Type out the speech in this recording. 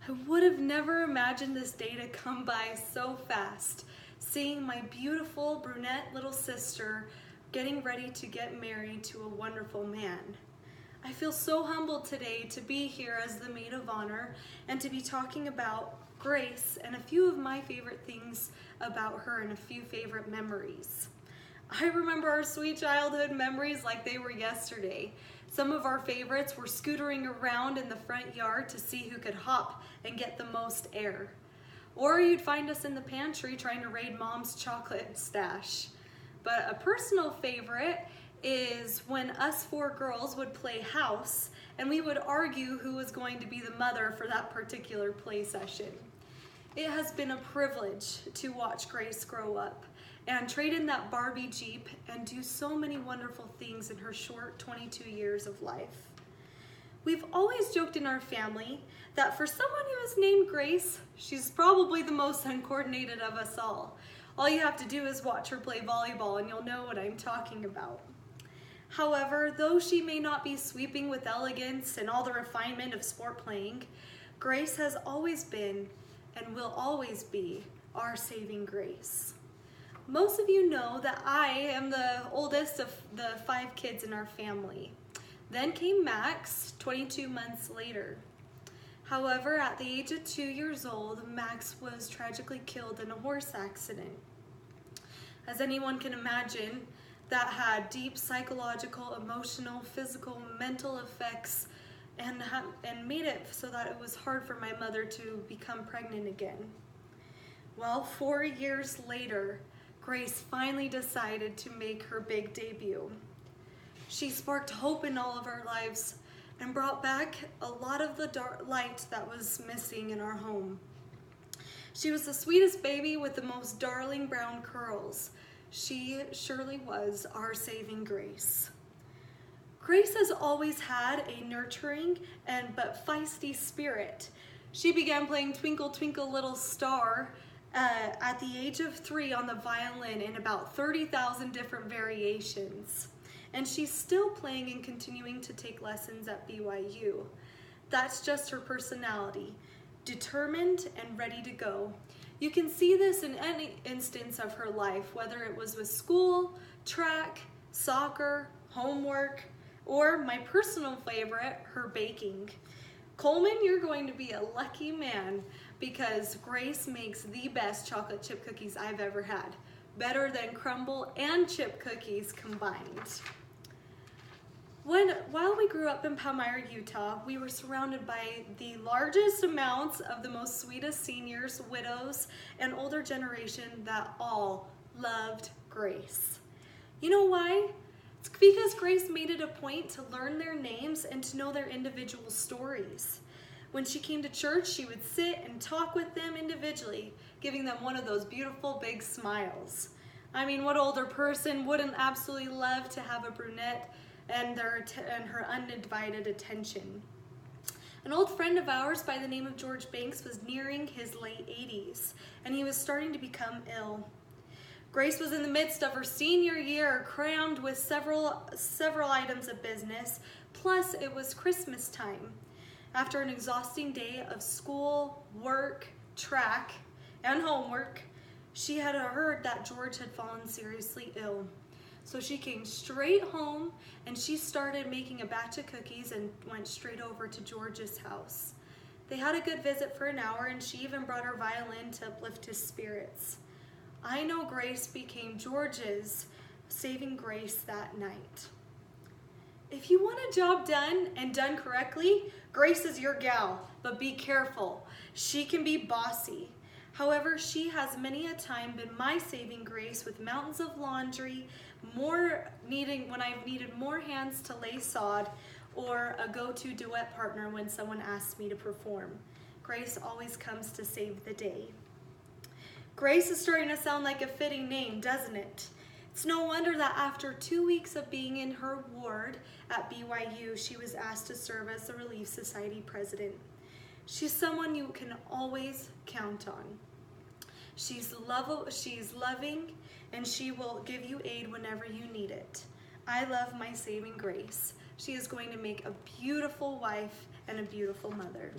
I would have never imagined this day to come by so fast, seeing my beautiful brunette little sister getting ready to get married to a wonderful man. I feel so humbled today to be here as the maid of honor and to be talking about Grace and a few of my favorite things about her and a few favorite memories. I remember our sweet childhood memories like they were yesterday. Some of our favorites were scootering around in the front yard to see who could hop and get the most air. Or you'd find us in the pantry trying to raid Mom's chocolate stash. But a personal favorite is when us four girls would play house and we would argue who was going to be the mother for that particular play session. It has been a privilege to watch Grace grow up and trade in that Barbie Jeep and do so many wonderful things in her short 22 years of life. We've always joked in our family that for someone who is named Grace, she's probably the most uncoordinated of us all. All you have to do is watch her play volleyball and you'll know what I'm talking about. However, though she may not be sweeping with elegance and all the refinement of sport playing, Grace has always been and will always be our saving grace. Most of you know that I am the oldest of the 5 kids in our family. Then came Max 22 months later. However, at the age of 2 years old, Max was tragically killed in a horse accident. As anyone can imagine, that had deep psychological, emotional, physical, mental effects and made it so that it was hard for my mother to become pregnant again. Well, 4 years later, Grace finally decided to make her big debut. She sparked hope in all of our lives and brought back a lot of the light that was missing in our home. She was the sweetest baby with the most darling brown curls. She surely was our saving grace. Grace has always had a nurturing but feisty spirit. She began playing Twinkle Twinkle Little Star at the age of 3 on the violin in about 30,000 different variations. And she's still playing and continuing to take lessons at BYU. That's just her personality, determined and ready to go. You can see this in any instance of her life, whether it was with school, track, soccer, homework, or my personal favorite, her baking. Coleman, you're going to be a lucky man because Grace makes the best chocolate chip cookies I've ever had. Better than crumble and chip cookies combined. While we grew up in Palmyra, Utah, we were surrounded by the largest amounts of the most sweetest seniors, widows, and older generation that all loved Grace. You know why? It's because Grace made it a point to learn their names and to know their individual stories. When she came to church, she would sit and talk with them individually, giving them one of those beautiful big smiles. I mean, what older person wouldn't absolutely love to have a brunette and her undivided attention? An old friend of ours by the name of George Banks was nearing his late 80s, and he was starting to become ill. Grace was in the midst of her senior year, crammed with several items of business, plus it was Christmas time. After an exhausting day of school, work, track, and homework, she had heard that George had fallen seriously ill. So she came straight home and she started making a batch of cookies and went straight over to George's house. They had a good visit for an hour and she even brought her violin to uplift his spirits. I know Grace became George's saving grace that night. If you want a job done and done correctly, Grace is your gal, but be careful. She can be bossy. However, she has many a time been my saving grace with mountains of laundry, when I've needed more hands to lay sod, or a go-to duet partner when someone asks me to perform. Grace always comes to save the day. Grace is starting to sound like a fitting name, doesn't it? It's no wonder that after 2 weeks of being in her ward at BYU, she was asked to serve as the Relief Society president. She's someone you can always count on. She's loving, and she will give you aid whenever you need it. I love my saving grace. She is going to make a beautiful wife and a beautiful mother.